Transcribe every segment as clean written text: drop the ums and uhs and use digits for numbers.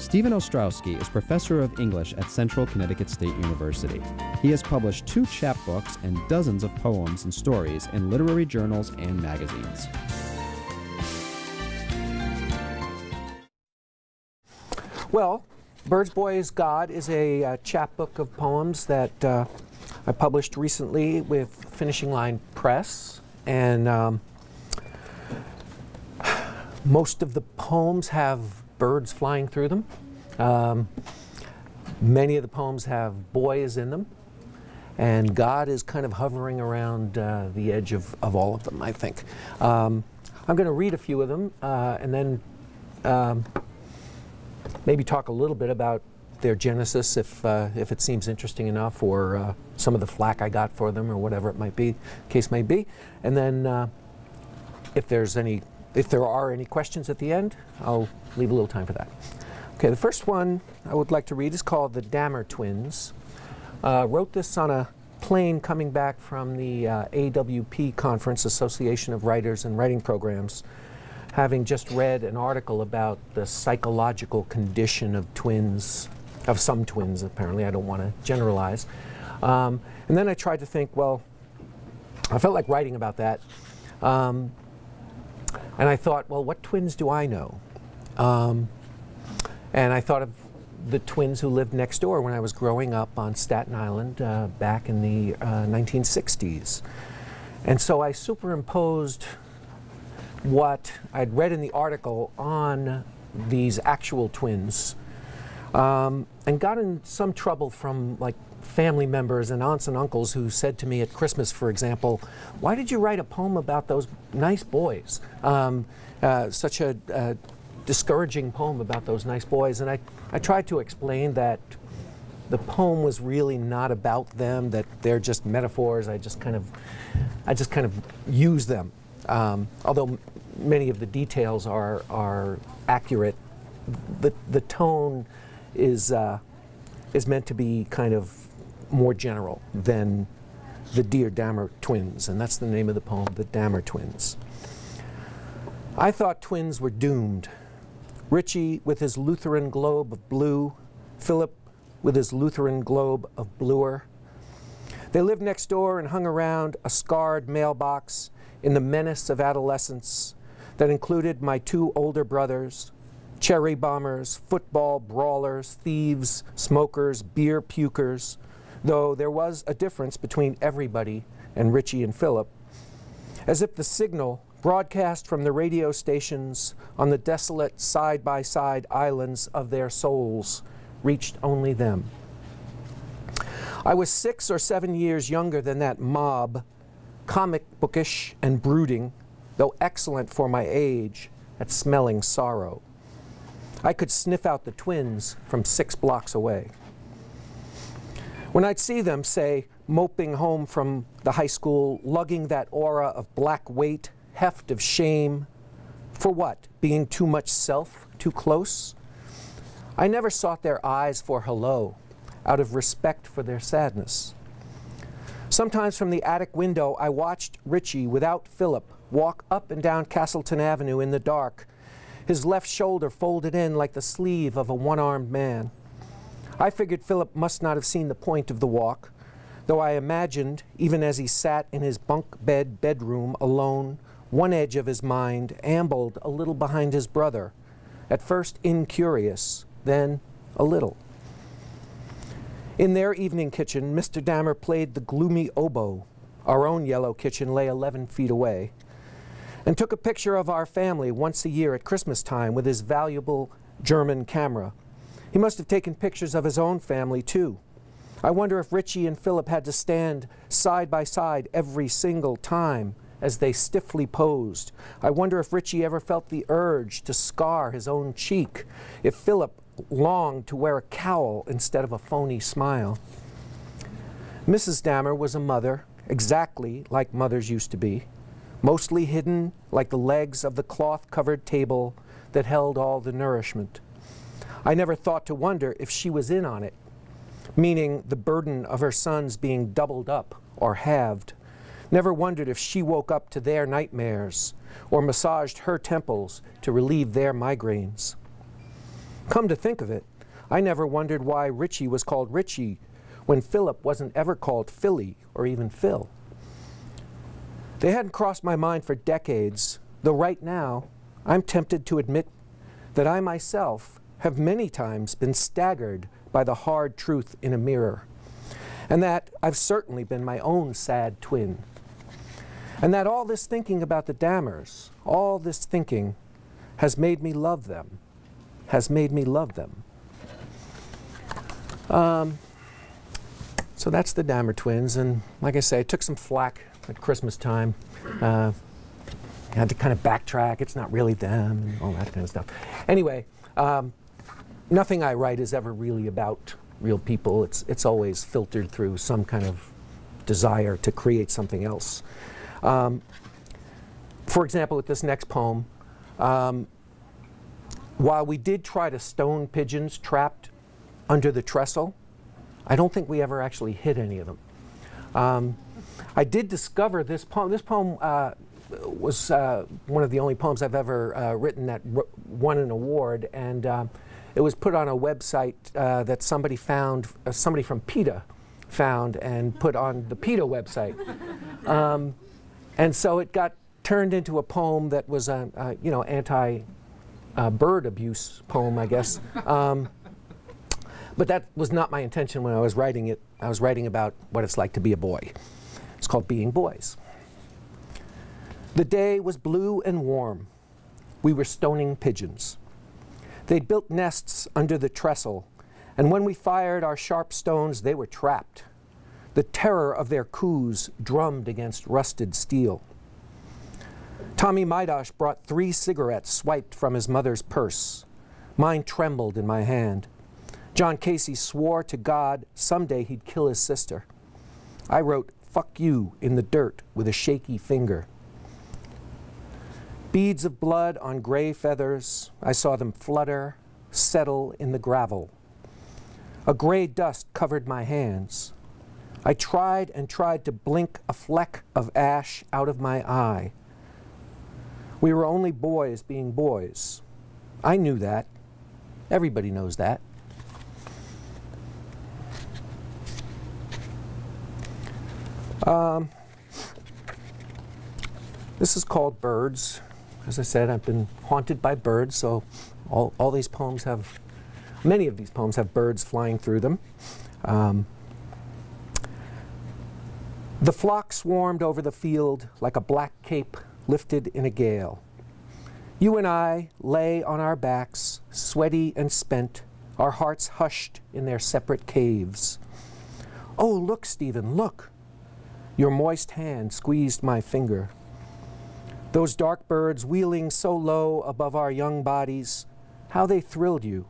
Stephen Ostrowski is professor of English at Central Connecticut State University. He has published 2 chapbooks and dozens of poems and stories in literary journals and magazines. Well, Birds, Boys, God is a chapbook of poems that I published recently with Finishing Line Press, and most of the poems have birds flying through them. Many of the poems have boys in them, and God is kind of hovering around the edge of all of them, I think. I'm going to read a few of them and then maybe talk a little bit about their genesis if it seems interesting enough, or some of the flack I got for them, or whatever it might be, case may be. And then if there are any questions at the end, I'll leave a little time for that. Okay, the first one I would like to read is called The Dammer Twins. Wrote this on a plane coming back from the AWP conference, Association of Writers and Writing Programs, having just read an article about the psychological condition of twins, of some twins apparently, I don't want to generalize. And then I tried to think, well, I felt like writing about that. And I thought, well, what twins do I know? And I thought of the twins who lived next door when I was growing up on Staten Island back in the 1960s. And so I superimposed what I'd read in the article on these actual twins, and got in some trouble from like family members and aunts and uncles who said to me at Christmas, for example, "Why did you write a poem about those nice boys? Such a discouraging poem about those nice boys." And I tried to explain that the poem was really not about them, that they're just metaphors. I just kind of use them. Although many of the details are accurate, the tone is meant to be kind of more general than the Dear Dammer Twins, and that's the name of the poem, The Dammer Twins. I thought twins were doomed. Richie with his Lutheran globe of blue, Philip with his Lutheran globe of bluer. They lived next door and hung around a scarred mailbox in the menace of adolescence that included my 2 older brothers, cherry bombers, football brawlers, thieves, smokers, beer pukers, though there was a difference between everybody and Richie and Philip, as if the signal broadcast from the radio stations on the desolate side-by-side islands of their souls reached only them. I was 6 or 7 years younger than that mob, comic bookish and brooding, though excellent for my age at smelling sorrow. I could sniff out the twins from 6 blocks away. When I'd see them, say, moping home from the high school, lugging that aura of black weight, heft of shame, for what? Being too much self, too close? I never sought their eyes for hello, out of respect for their sadness. Sometimes from the attic window, I watched Richie, without Philip, walk up and down Castleton Avenue in the dark, his left shoulder folded in like the sleeve of a one-armed man. I figured Philip must not have seen the point of the walk, though I imagined, even as he sat in his bunk bed bedroom alone, one edge of his mind ambled a little behind his brother, at first incurious, then a little. In their evening kitchen, Mr. Dammer played the gloomy oboe. Our own yellow kitchen lay 11 feet away, and took a picture of our family once a year at Christmas time with his valuable German camera. He must have taken pictures of his own family, too. I wonder if Richie and Philip had to stand side by side every single time as they stiffly posed. I wonder if Richie ever felt the urge to scar his own cheek, if Philip longed to wear a cowl instead of a phony smile. Mrs. Dammer was a mother, exactly like mothers used to be, mostly hidden like the legs of the cloth-covered table that held all the nourishment. I never thought to wonder if she was in on it, meaning the burden of her sons being doubled up or halved. Never wondered if she woke up to their nightmares or massaged her temples to relieve their migraines. Come to think of it, I never wondered why Richie was called Richie when Philip wasn't ever called Philly or even Phil. They hadn't crossed my mind for decades, though right now I'm tempted to admit that I myself have many times been staggered by the hard truth in a mirror, and that I've certainly been my own sad twin, and that all this thinking about the Dammers, all this thinking has made me love them, has made me love them. So that's the Dammer twins, and like I say, I took some flack at Christmas time. I had to kind of backtrack, it's not really them, and all that kind of stuff. Anyway, nothing I write is ever really about real people. It's always filtered through some kind of desire to create something else. For example, with this next poem, while we did try to stone pigeons trapped under the trestle, I don't think we ever actually hit any of them. I did discover this poem. This poem was one of the only poems I've ever written that won an award, and it was put on a website that somebody found, somebody from PETA found and put on the PETA website. And so it got turned into a poem that was a you know, anti-bird abuse poem, I guess. But that was not my intention when I was writing it. I was writing about what it's like to be a boy. It's called Being Boys. The day was blue and warm. We were stoning pigeons. They'd built nests under the trestle, and when we fired our sharp stones, they were trapped. The terror of their coos drummed against rusted steel. Tommy Maidash brought 3 cigarettes swiped from his mother's purse. Mine trembled in my hand. John Casey swore to God someday he'd kill his sister. I wrote, "Fuck you," in the dirt with a shaky finger. Beads of blood on gray feathers, I saw them flutter, settle in the gravel. A gray dust covered my hands. I tried and tried to blink a fleck of ash out of my eye. We were only boys being boys. I knew that. Everybody knows that. This is called Birds. As I said, I've been haunted by birds, so all these poems have, many of these poems have birds flying through them. The flock swarmed over the field like a black cape lifted in a gale. You and I lay on our backs, sweaty and spent, our hearts hushed in their separate caves. Oh, look, Stephen, look. Your moist hand squeezed my finger. Those dark birds wheeling so low above our young bodies, how they thrilled you.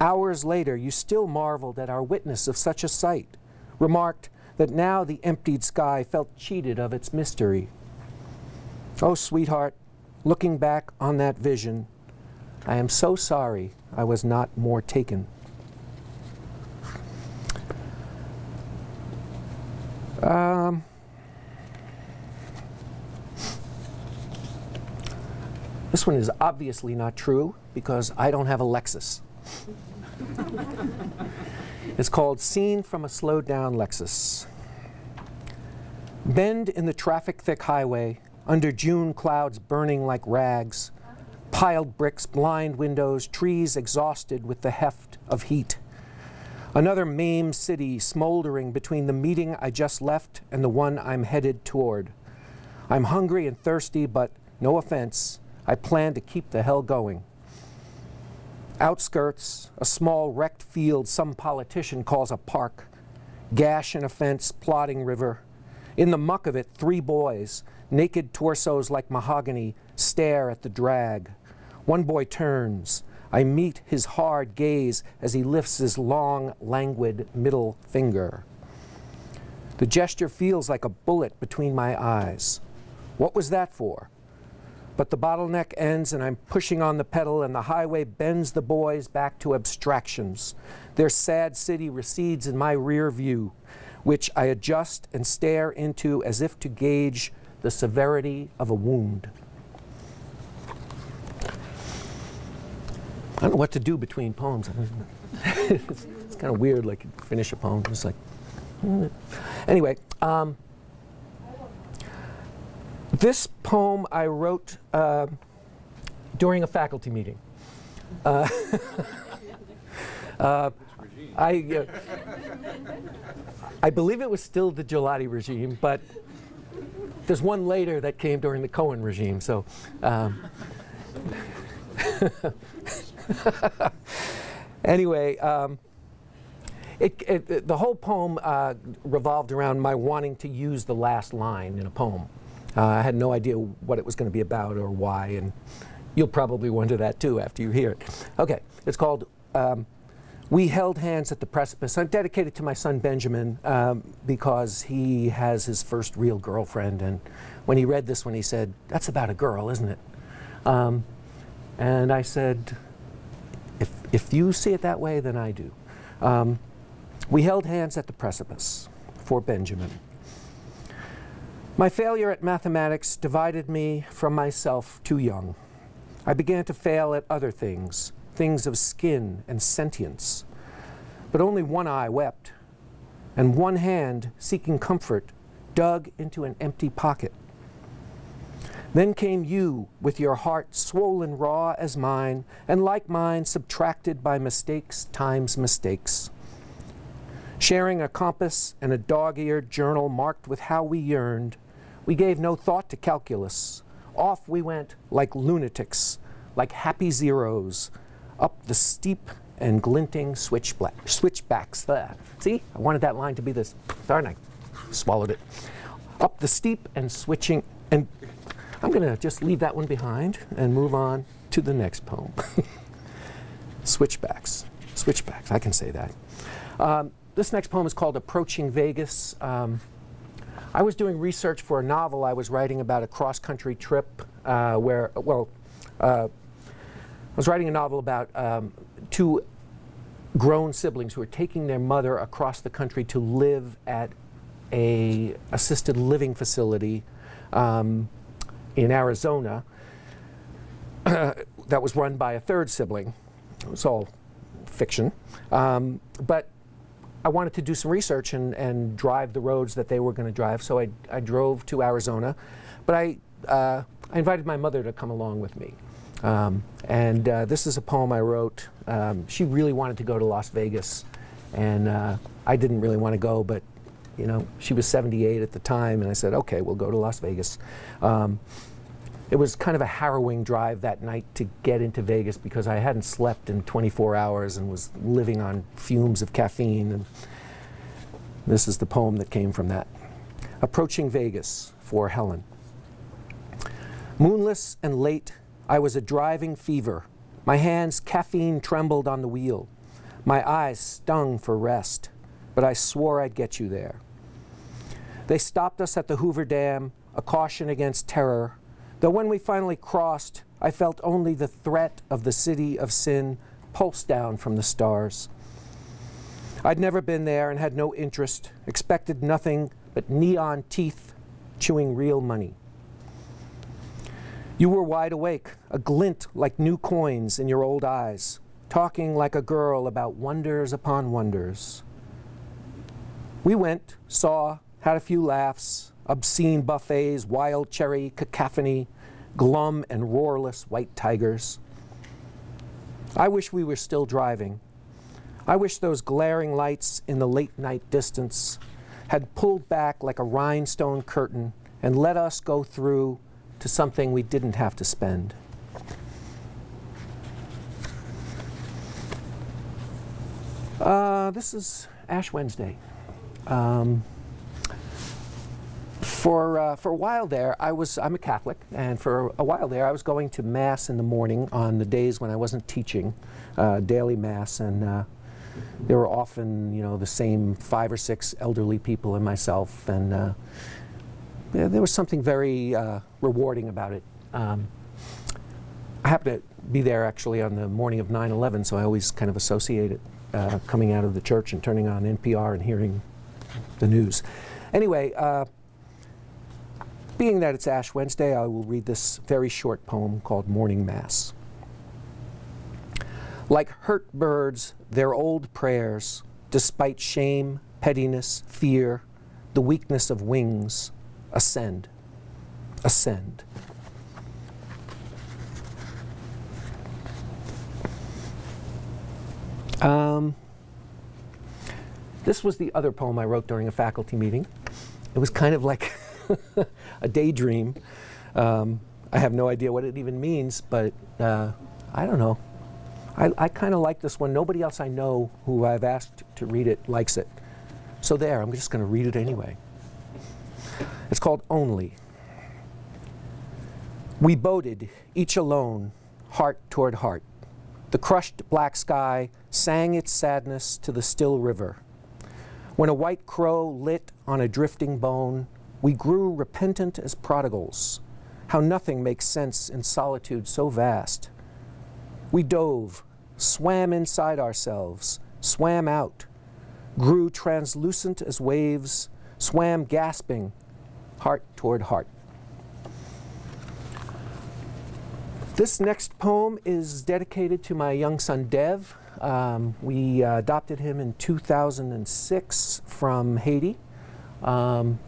Hours later, you still marveled at our witness of such a sight, remarked that now the emptied sky felt cheated of its mystery. Oh, sweetheart, looking back on that vision, I am so sorry I was not more taken. This one is obviously not true because I don't have a Lexus. It's called Scene from a Slowed Down Lexus. Bend in the traffic-thick highway, under June clouds burning like rags, piled bricks, blind windows, trees exhausted with the heft of heat. Another maimed city smoldering between the meeting I just left and the one I'm headed toward. I'm hungry and thirsty, but no offense, I plan to keep the hell going. Outskirts, a small wrecked field some politician calls a park. Gash in a fence, plodding river. In the muck of it, 3 boys, naked torsos like mahogany, stare at the drag. One boy turns. I meet his hard gaze as he lifts his long, languid middle finger. The gesture feels like a bullet between my eyes. What was that for? But the bottleneck ends and I'm pushing on the pedal and the highway bends the boys back to abstractions. Their sad city recedes in my rear view, which I adjust and stare into as if to gauge the severity of a wound. I don't know what to do between poems. It's kind of weird, like you finish a poem, just like, Anyway, this poem I wrote during a faculty meeting. I believe it was still the Gelati regime, but there's one later that came during the Cohen regime. So, anyway, the whole poem revolved around my wanting to use the last line in a poem. I had no idea what it was going to be about or why, and you'll probably wonder that too after you hear it. Okay, it's called We Held Hands at the Precipice. I'm dedicated to my son Benjamin because he has his first real girlfriend, and when he read this one he said, "That's about a girl, isn't it?" And I said, if you see it that way, then I do. We held hands at the precipice for Benjamin. My failure at mathematics divided me from myself too young. I began to fail at other things, things of skin and sentience. But only one eye wept, and one hand, seeking comfort, dug into an empty pocket. Then came you, with your heart swollen raw as mine, and like mine subtracted by mistakes times mistakes. Sharing a compass and a dog-eared journal marked with how we yearned, we gave no thought to calculus. Off we went like lunatics, like happy zeros, up the steep and glinting switchbacks. See, I wanted that line to be this. Darn, I swallowed it. Up the steep and switching, and I'm going to just leave that one behind and move on to the next poem. Switchbacks, switchbacks, I can say that. This next poem is called Approaching Vegas. I was doing research for a novel I was writing about a cross-country trip I was writing a novel about two grown siblings who were taking their mother across the country to live at a assisted living facility in Arizona that was run by a third sibling. It was all fiction. But I wanted to do some research and drive the roads that they were going to drive, so I drove to Arizona. But I invited my mother to come along with me. This is a poem I wrote. She really wanted to go to Las Vegas, and I didn't really want to go, but you know, she was 78 at the time, and I said, okay, we'll go to Las Vegas. It was kind of a harrowing drive that night to get into Vegas because I hadn't slept in 24 hours and was living on fumes of caffeine. And this is the poem that came from that. Approaching Vegas for Helen. Moonless and late, I was a driving fever. My hands caffeine trembled on the wheel. My eyes stung for rest, but I swore I'd get you there. They stopped us at the Hoover Dam, a caution against terror. Though when we finally crossed, I felt only the threat of the city of sin pulse down from the stars. I'd never been there and had no interest, expected nothing but neon teeth chewing real money. You were wide awake, a glint like new coins in your old eyes, talking like a girl about wonders upon wonders. We went, saw, had a few laughs, obscene buffets, wild cherry, cacophony, glum and roarless white tigers. I wish we were still driving. I wish those glaring lights in the late night distance had pulled back like a rhinestone curtain and let us go through to something we didn't have to spend. This is Ash Wednesday. For a while there, I'm a Catholic, and for a while there I was going to Mass in the morning on the days when I wasn't teaching, daily Mass, and there were often, you know, the same 5 or 6 elderly people and myself, and yeah, there was something very rewarding about it. I happened to be there actually on the morning of 9/11, so I always kind of associate it coming out of the church and turning on NPR and hearing the news. Anyway, being that it's Ash Wednesday, I will read this very short poem called Morning Mass. Like hurt birds, their old prayers, despite shame, pettiness, fear, the weakness of wings, ascend, ascend. This was the other poem I wrote during a faculty meeting. It was kind of like a daydream. I have no idea what it even means, but I don't know. I kind of like this one. Nobody else I know who I've asked to read it likes it. So there, I'm just going to read it anyway. It's called Only. We boated, each alone, heart toward heart. The crushed black sky sang its sadness to the still river. When a white crow lit on a drifting bone, we grew repentant as prodigals. How nothing makes sense in solitude so vast. We dove, swam inside ourselves, swam out, grew translucent as waves, swam gasping, heart toward heart. This next poem is dedicated to my young son, Dev. We adopted him in 2006 from Haiti. And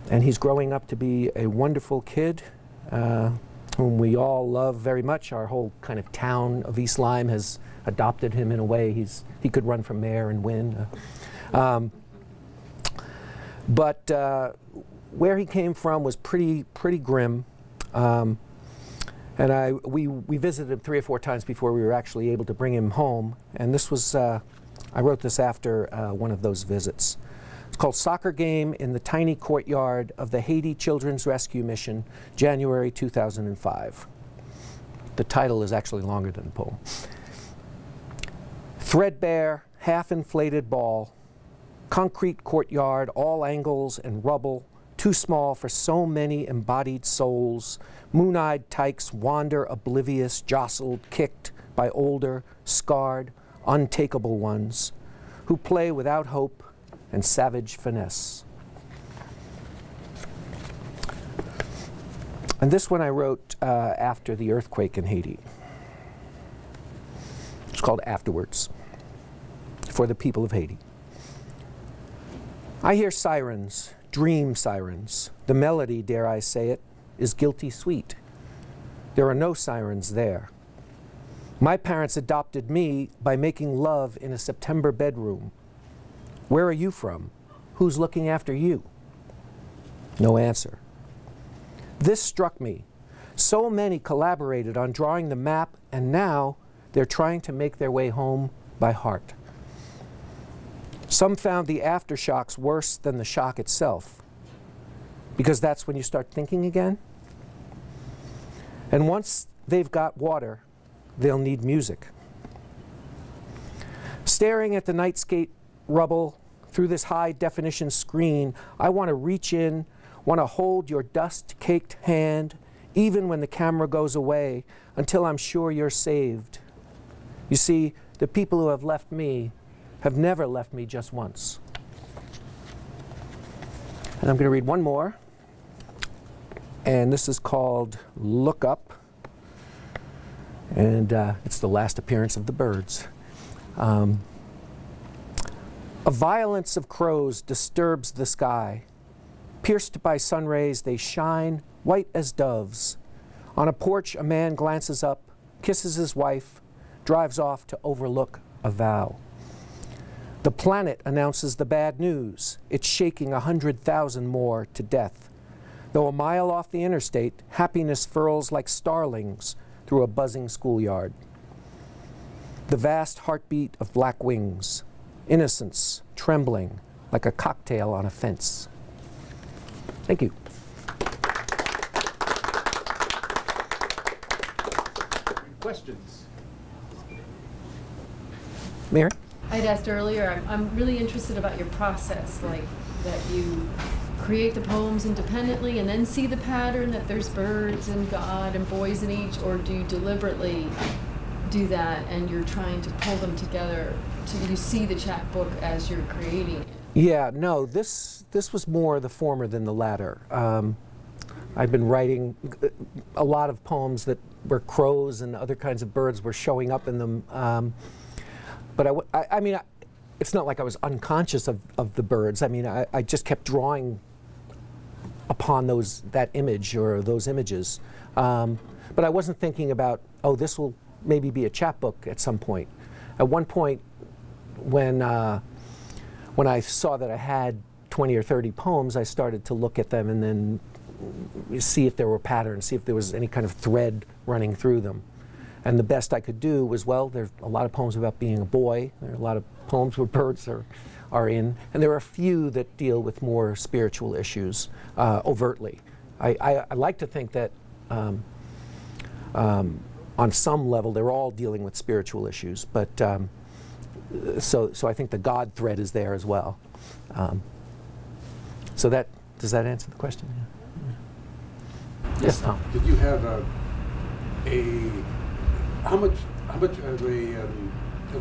he's growing up to be a wonderful kid whom we all love very much. Our whole kind of town of East Lyme has adopted him in a way. He could run for mayor and win. But where he came from was pretty grim. And we visited him 3 or 4 times before we were actually able to bring him home. And this was, I wrote this after one of those visits. It's called Soccer Game in the Tiny Courtyard of the Haiti Children's Rescue Mission, January 2005. The title is actually longer than the poem. Threadbare, half-inflated ball, concrete courtyard, all angles and rubble, too small for so many embodied souls. Moon-eyed tykes wander oblivious, jostled, kicked by older, scarred, untakeable ones who play without hope and savage finesse. And this one I wrote after the earthquake in Haiti. It's called Afterwards, for the people of Haiti. I hear sirens, dream sirens. The melody, dare I say it, is guilty sweet. There are no sirens there. My parents adopted me by making love in a September bedroom. Where are you from? Who's looking after you? No answer. This struck me. So many collaborated on drawing the map, and now they're trying to make their way home by heart. Some found the aftershocks worse than the shock itself, because that's when you start thinking again. And once they've got water, they'll need music. Staring at the nightscape rubble through this high-definition screen, I want to reach in, want to hold your dust-caked hand, even when the camera goes away, until I'm sure you're saved. You see, the people who have left me have never left me just once. And I'm going to read one more. And this is called Look Up. And it's the last appearance of the birds. A violence of crows disturbs the sky. Pierced by sun rays, they shine white as doves. On a porch, a man glances up, kisses his wife, drives off to overlook a vow. The planet announces the bad news. It's shaking 100,000 more to death. Though a mile off the interstate, happiness furls like starlings through a buzzing schoolyard. The vast heartbeat of black wings, innocence trembling like a cocktail on a fence. Thank you. Questions? Mary? I'd asked earlier, I'm really interested about your process, like that you create the poems independently and then see the pattern that there's birds and God and boys in each, or do you deliberately do that and you're trying to pull them together so that you see the chapbook as you're creating it? Yeah, no, this was more the former than the latter. I've been writing a lot of poems that where crows and other kinds of birds were showing up in them. But I mean, it's not like I was unconscious of the birds. I mean, I just kept drawing upon that image or those images. But I wasn't thinking about, oh, this will maybe be a chapbook at some point. At one point, when I saw that I had 20 or 30 poems, I started to look at them and then see if there were patterns, see if there was any kind of thread running through them. And the best I could do was, well, there's a lot of poems about being a boy. There are a lot of poems where birds are in. And there are a few that deal with more spiritual issues overtly. I like to think that on some level they're all dealing with spiritual issues. But so I think the God thread is there as well. So does that answer the question? Yeah. Yes, Tom. Did you have how much of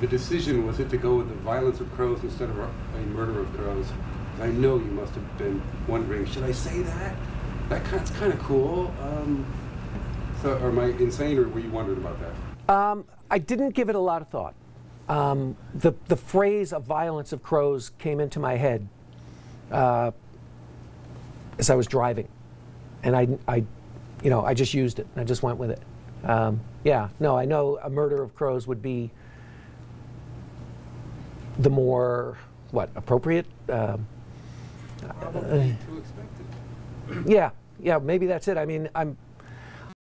a decision was it to go with the violence of crows instead of a murder of crows? I know you must have been wondering, should I say that? That's kind of cool. So, am I insane, or were you wondering about that? I didn't give it a lot of thought. The phrase "a violence of crows" came into my head as I was driving, and I just used it. I just went with it. Yeah, no, I know a murder of crows would be the more appropriate. Probably too expected. Yeah, maybe that's it. I mean, I'm